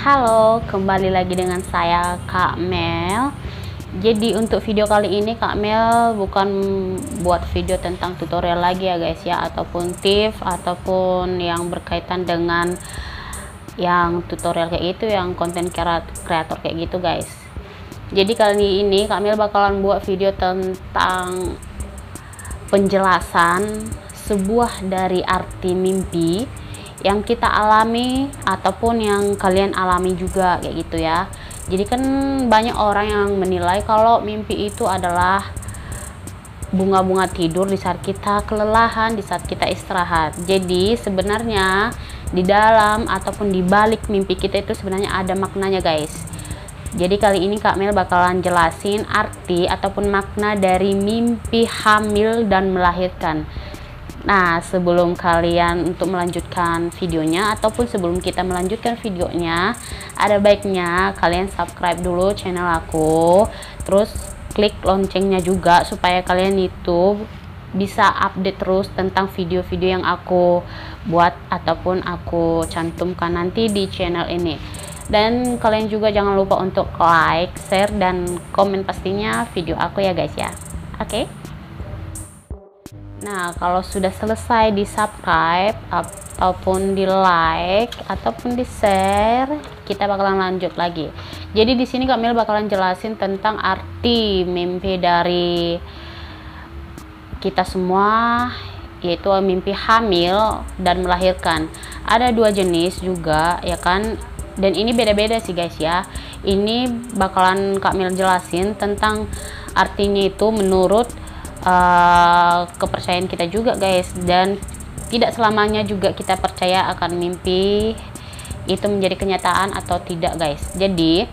Halo, kembali lagi dengan saya Kak Mel. Jadi untuk video kali ini Kak Mel bukan buat video tentang tutorial lagi ya guys ya, ataupun tips ataupun yang berkaitan dengan yang tutorial kayak gitu, yang konten kreator kayak gitu guys. Jadi kali ini Kak Mel bakalan buat video tentang penjelasan sebuah dari arti mimpi yang kita alami ataupun yang kalian alami juga kayak gitu ya. Jadi kan banyak orang yang menilai kalau mimpi itu adalah bunga-bunga tidur di saat kita kelelahan, di saat kita istirahat. Jadi sebenarnya di dalam ataupun di balik mimpi kita itu sebenarnya ada maknanya guys. Jadi kali ini Kak Mel bakalan jelasin arti ataupun makna dari mimpi hamil dan melahirkan. Nah, sebelum kalian untuk melanjutkan videonya ataupun sebelum kita melanjutkan videonya, ada baiknya kalian subscribe dulu channel aku, terus klik loncengnya juga supaya kalian itu bisa update terus tentang video-video yang aku buat ataupun aku cantumkan nanti di channel ini. Dan kalian juga jangan lupa untuk like, share, dan komen pastinya video aku ya guys ya. Oke? Nah, kalau sudah selesai di subscribe ataupun di like ataupun di share, kita bakalan lanjut lagi. Jadi di sini Kak Mel bakalan jelasin tentang arti mimpi dari kita semua, yaitu mimpi hamil dan melahirkan. Ada dua jenis juga ya kan, dan ini beda-beda sih guys ya. Ini bakalan Kak Mel jelasin tentang artinya itu menurut kepercayaan kita juga guys, dan tidak selamanya juga kita percaya akan mimpi itu menjadi kenyataan atau tidak guys. Jadi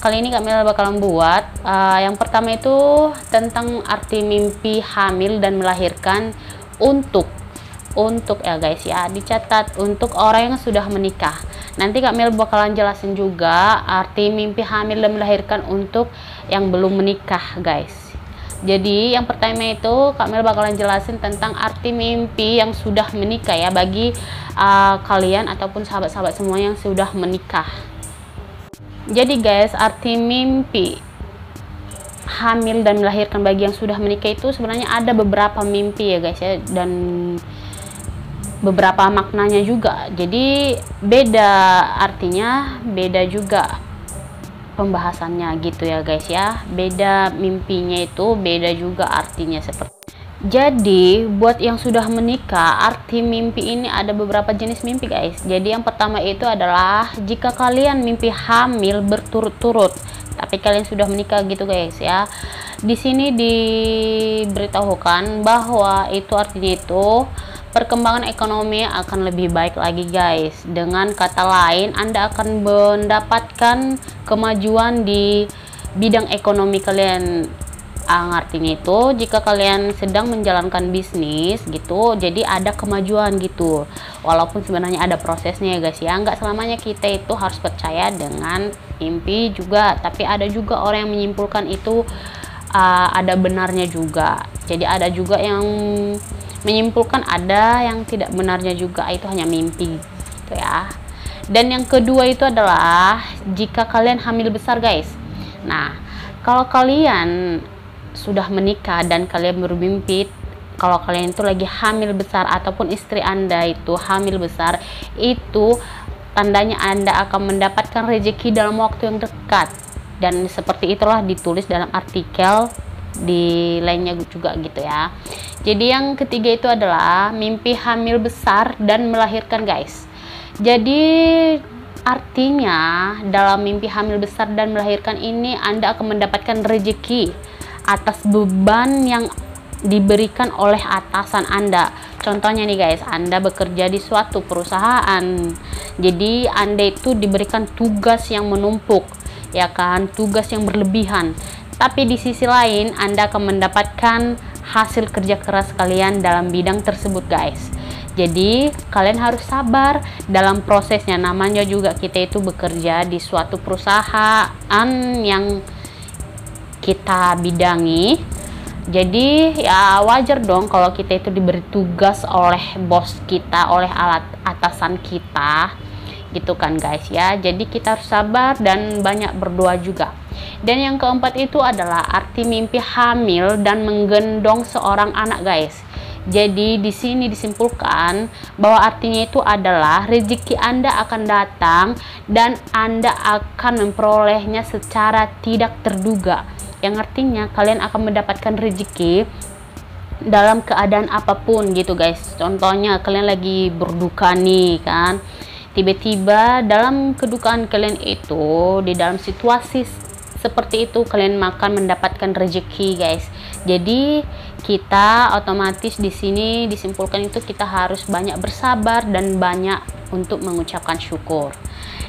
kali ini Kak Mel bakalan buat yang pertama itu tentang arti mimpi hamil dan melahirkan untuk ya guys ya, dicatat untuk orang yang sudah menikah. Nanti Kak Mel bakalan jelasin juga arti mimpi hamil dan melahirkan untuk yang belum menikah guys. Jadi yang pertama itu Kak Mel bakalan jelasin tentang arti mimpi yang sudah menikah ya, bagi kalian ataupun sahabat-sahabat semua yang sudah menikah. Jadi guys, arti mimpi hamil dan melahirkan bagi yang sudah menikah itu sebenarnya ada beberapa mimpi ya guys ya, dan beberapa maknanya juga. Jadi beda artinya, beda juga pembahasannya gitu ya guys ya. Beda mimpinya itu, beda juga artinya seperti. Jadi buat yang sudah menikah, arti mimpi ini ada beberapa jenis mimpi guys. Jadi yang pertama itu adalah jika kalian mimpi hamil berturut-turut tapi kalian sudah menikah gitu guys ya. Di sini diberitahukan bahwa itu artinya itu perkembangan ekonomi akan lebih baik lagi guys. Dengan kata lain, Anda akan mendapatkan kemajuan di bidang ekonomi kalian. Artinya itu jika kalian sedang menjalankan bisnis gitu, jadi ada kemajuan gitu. Walaupun sebenarnya ada prosesnya ya guys ya, nggak selamanya kita itu harus percaya dengan mimpi juga, tapi ada juga orang yang menyimpulkan itu ada benarnya juga. Jadi ada juga yang menyimpulkan ada yang tidak benarnya juga, itu hanya mimpi gitu ya. Dan yang kedua itu adalah jika kalian hamil besar guys. Nah, kalau kalian sudah menikah dan kalian bermimpi kalau kalian itu lagi hamil besar ataupun istri Anda itu hamil besar, itu tandanya Anda akan mendapatkan rezeki dalam waktu yang dekat. Dan seperti itulah ditulis dalam artikel di lainnya juga gitu ya. Jadi yang ketiga itu adalah mimpi hamil besar dan melahirkan guys. Jadi artinya dalam mimpi hamil besar dan melahirkan ini Anda akan mendapatkan rezeki atas beban yang diberikan oleh atasan Anda. Contohnya nih guys, Anda bekerja di suatu perusahaan, jadi Anda itu diberikan tugas yang menumpuk ya kan, tugas yang berlebihan. Tapi di sisi lain Anda akan mendapatkan hasil kerja keras kalian dalam bidang tersebut guys. Jadi kalian harus sabar dalam prosesnya. Namanya juga kita itu bekerja di suatu perusahaan yang kita bidangi. Jadi ya wajar dong kalau kita itu diberi tugas oleh bos kita, oleh atasan kita gitu kan guys ya. Jadi kita harus sabar dan banyak berdoa juga. Dan yang keempat itu adalah arti mimpi hamil dan menggendong seorang anak guys. Jadi di sini disimpulkan bahwa artinya itu adalah rezeki Anda akan datang dan Anda akan memperolehnya secara tidak terduga. Yang artinya kalian akan mendapatkan rezeki dalam keadaan apapun gitu guys. Contohnya kalian lagi berduka nih kan, tiba-tiba dalam kedukaan kalian itu, di dalam situasi seperti itu kalian akan mendapatkan rezeki guys. Jadi kita otomatis di sini disimpulkan itu kita harus banyak bersabar dan banyak untuk mengucapkan syukur.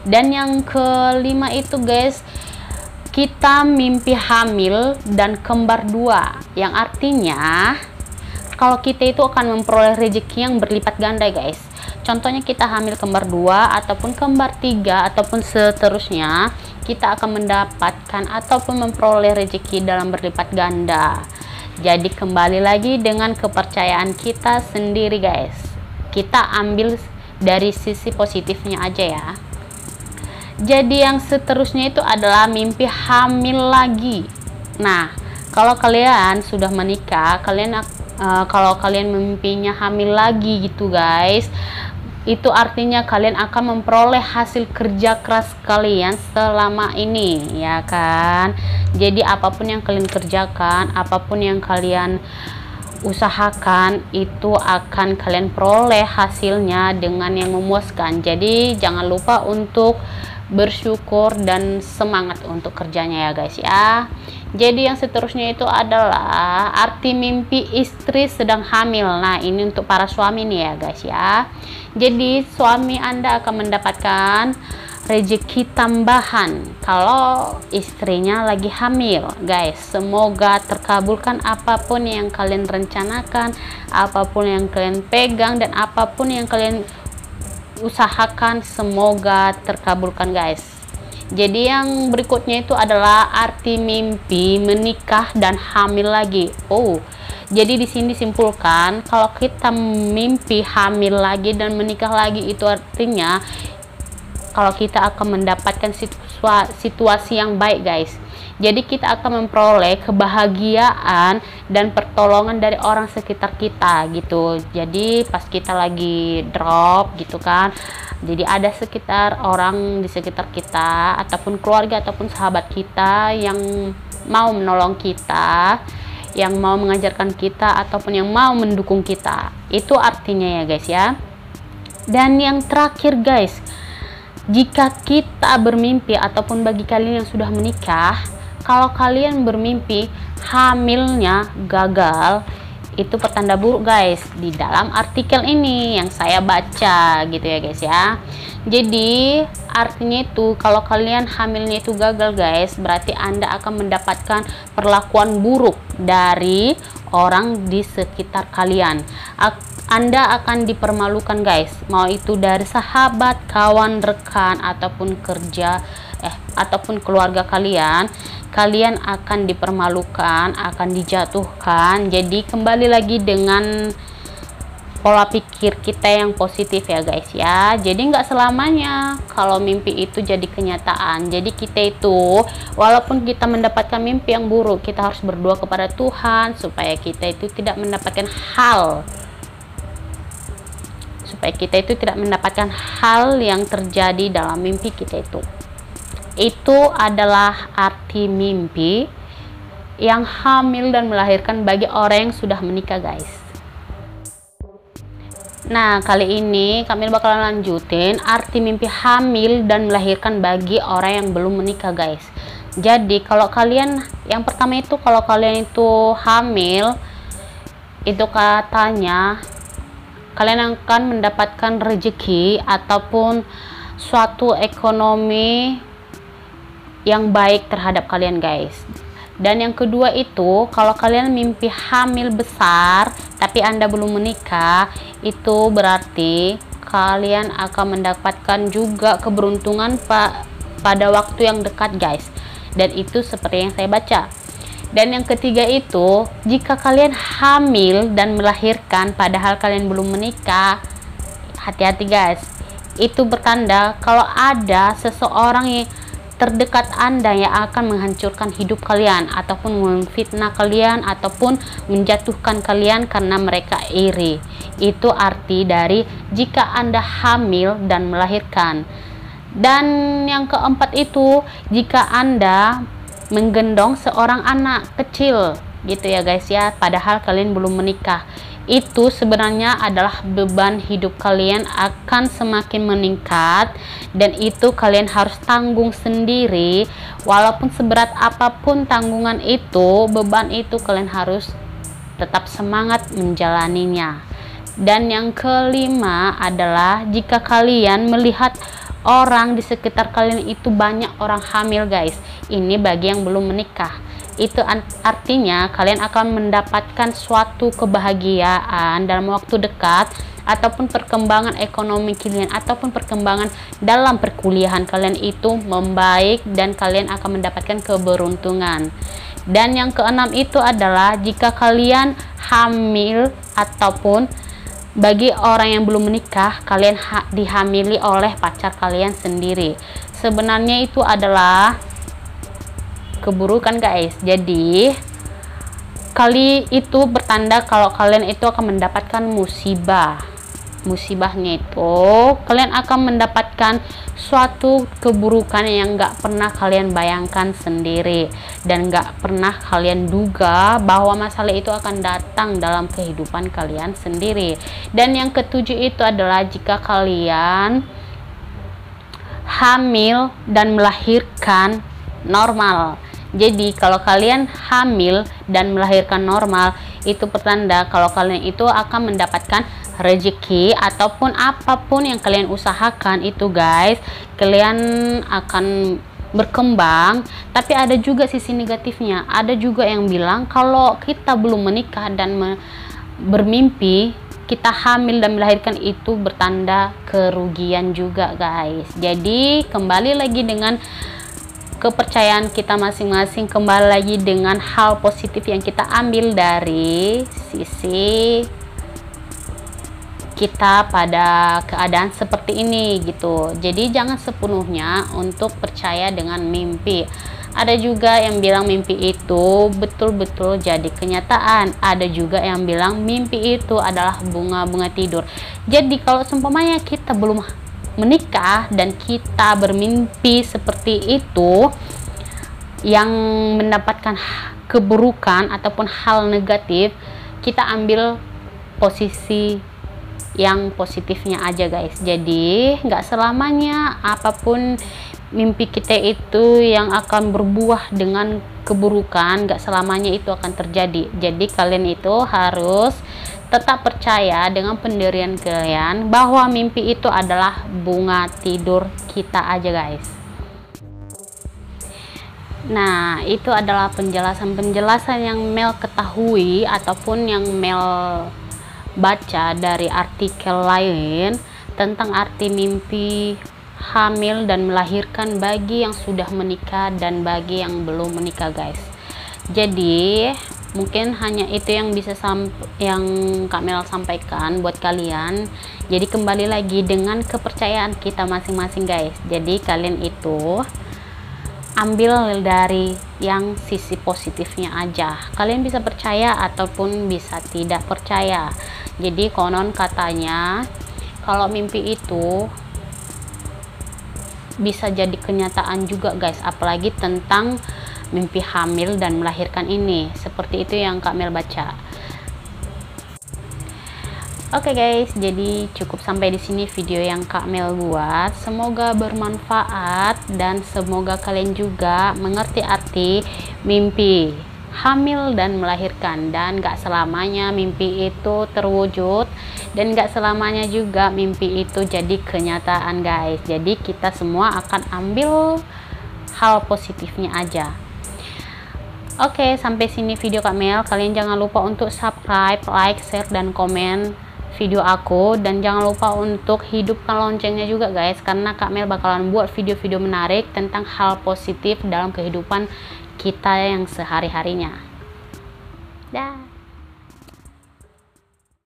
Dan yang kelima itu guys, kita mimpi hamil dan kembar dua, yang artinya kalau kita itu akan memperoleh rezeki yang berlipat ganda guys. Contohnya kita hamil kembar dua ataupun kembar tiga ataupun seterusnya, kita akan mendapatkan ataupun memperoleh rezeki dalam berlipat ganda. Jadi kembali lagi dengan kepercayaan kita sendiri guys. Kita ambil dari sisi positifnya aja ya. Jadi yang seterusnya itu adalah mimpi hamil lagi. Nah, kalau kalian sudah menikah, kalau kalian mimpinya hamil lagi gitu guys, itu artinya kalian akan memperoleh hasil kerja keras kalian selama ini, ya kan. Jadi apapun yang kalian kerjakan, apapun yang kalian usahakan, itu akan kalian peroleh hasilnya dengan yang memuaskan. Jadi jangan lupa untuk bersyukur dan semangat untuk kerjanya ya guys ya. Jadi yang seterusnya itu adalah arti mimpi istri sedang hamil. Nah, ini untuk para suami nih ya guys ya. Jadi suami Anda akan mendapatkan rezeki tambahan kalau istrinya lagi hamil guys. Semoga terkabulkan apapun yang kalian rencanakan, apapun yang kalian pegang, dan apapun yang kalian usahakan, semoga terkabulkan guys. Jadi yang berikutnya itu adalah arti mimpi menikah dan hamil lagi. Jadi di sini disimpulkan kalau kita mimpi hamil lagi dan menikah lagi, itu artinya kalau kita akan mendapatkan situasi yang baik guys. Jadi kita akan memperoleh kebahagiaan dan pertolongan dari orang sekitar kita gitu. Jadi pas kita lagi drop gitu kan, jadi ada orang di sekitar kita ataupun keluarga ataupun sahabat kita yang mau menolong kita, yang mau mengajarkan kita ataupun yang mau mendukung kita. Itu artinya ya guys ya. Dan yang terakhir guys, jika kita bermimpi ataupun bagi kalian yang sudah menikah, kalau kalian bermimpi hamilnya gagal, itu pertanda buruk guys, di dalam artikel ini yang saya baca gitu ya guys ya. Jadi artinya itu kalau kalian hamilnya itu gagal guys, berarti Anda akan mendapatkan perlakuan buruk dari orang di sekitar kalian. Anda akan dipermalukan guys, mau itu dari sahabat, kawan, rekan, ataupun ataupun keluarga kalian akan dipermalukan, akan dijatuhkan. Jadi kembali lagi dengan pola pikir kita yang positif ya guys ya. Jadi nggak selamanya kalau mimpi itu jadi kenyataan. Jadi kita itu walaupun kita mendapatkan mimpi yang buruk, kita harus berdoa kepada Tuhan supaya kita itu tidak mendapatkan hal yang terjadi dalam mimpi kita itu. Itu adalah arti mimpi yang hamil dan melahirkan bagi orang yang sudah menikah guys. Nah, kali ini kami bakalan lanjutin arti mimpi hamil dan melahirkan bagi orang yang belum menikah guys. Jadi kalau kalian, yang pertama itu kalau kalian itu hamil, itu katanya kalian akan mendapatkan rezeki ataupun suatu ekonomi yang baik terhadap kalian guys. Dan yang kedua itu kalau kalian mimpi hamil besar tapi Anda belum menikah, itu berarti kalian akan mendapatkan juga keberuntungan pada waktu yang dekat guys. Dan itu seperti yang saya baca. Dan yang ketiga itu, jika kalian hamil dan melahirkan padahal kalian belum menikah, hati-hati guys. itu bertanda kalau ada seseorang yang terdekat Anda yang akan menghancurkan hidup kalian, ataupun memfitnah kalian, ataupun menjatuhkan kalian karena mereka iri. Itu arti dari jika Anda hamil dan melahirkan. Dan yang keempat itu, jika Anda menggendong seorang anak kecil gitu ya guys ya, padahal kalian belum menikah, itu sebenarnya adalah beban hidup kalian akan semakin meningkat, dan itu kalian harus tanggung sendiri. Walaupun seberat apapun tanggungan itu, beban itu, kalian harus tetap semangat menjalaninya. Dan yang kelima adalah jika kalian melihat orang di sekitar kalian itu banyak orang hamil guys, ini bagi yang belum menikah, itu artinya kalian akan mendapatkan suatu kebahagiaan dalam waktu dekat, ataupun perkembangan ekonomi kalian, ataupun perkembangan dalam perkuliahan kalian itu membaik, dan kalian akan mendapatkan keberuntungan. Dan yang keenam itu adalah jika kalian hamil, ataupun bagi orang yang belum menikah, kalian dihamili oleh pacar kalian sendiri. Sebenarnya itu adalah keburukan guys. Jadi kali itu bertanda kalau kalian itu akan mendapatkan musibah. Musibahnya itu kalian akan mendapatkan suatu keburukan yang gak pernah kalian bayangkan sendiri, dan gak pernah kalian duga bahwa masalah itu akan datang dalam kehidupan kalian sendiri. Dan yang ketujuh itu adalah jika kalian hamil dan melahirkan normal. Jadi kalau kalian hamil dan melahirkan normal, itu pertanda kalau kalian itu akan mendapatkan rezeki, ataupun apapun yang kalian usahakan itu guys, kalian akan berkembang. Tapi ada juga sisi negatifnya. Ada juga yang bilang kalau kita belum menikah dan bermimpi kita hamil dan melahirkan, itu bertanda kerugian juga guys. Jadi kembali lagi dengan kepercayaan kita masing-masing, kembali lagi dengan hal positif yang kita ambil dari sisi kita pada keadaan seperti ini gitu. Jadi jangan sepenuhnya untuk percaya dengan mimpi. Ada juga yang bilang mimpi itu betul-betul jadi kenyataan. Ada juga yang bilang mimpi itu adalah bunga-bunga tidur. Jadi kalau seumpamanya kita belum menikah dan kita bermimpi seperti itu, yang mendapatkan keburukan ataupun hal negatif, kita ambil posisi yang positifnya aja guys. Jadi nggak selamanya apapun mimpi kita itu yang akan berbuah dengan keburukan, nggak selamanya itu akan terjadi. Jadi kalian itu harus tetap percaya dengan pendirian kalian bahwa mimpi itu adalah bunga tidur kita aja guys. Nah, itu adalah penjelasan-penjelasan yang Mel ketahui ataupun yang Mel baca dari artikel lain tentang arti mimpi hamil dan melahirkan bagi yang sudah menikah dan bagi yang belum menikah guys. Jadi mungkin hanya itu yang bisa yang Kak Mel sampaikan buat kalian. Jadi kembali lagi dengan kepercayaan kita masing-masing guys. Jadi kalian itu ambil dari yang sisi positifnya aja. Kalian bisa percaya ataupun bisa tidak percaya. Jadi konon katanya kalau mimpi itu bisa jadi kenyataan juga guys, apalagi tentang mimpi hamil dan melahirkan ini. Seperti itu yang Kak Mel baca. Oke guys, jadi cukup sampai di sini video yang Kak Mel buat. Semoga bermanfaat dan semoga kalian juga mengerti arti mimpi hamil dan melahirkan. Dan gak selamanya mimpi itu terwujud, dan gak selamanya juga mimpi itu jadi kenyataan guys. Jadi kita semua akan ambil hal positifnya aja. Oke, sampai sini video Kak Mel. Kalian jangan lupa untuk subscribe, like, share, dan komen video aku, dan jangan lupa untuk hidupkan loncengnya juga guys, karena Kak Mel bakalan buat video-video menarik tentang hal positif dalam kehidupan kita yang sehari-harinya. Dah.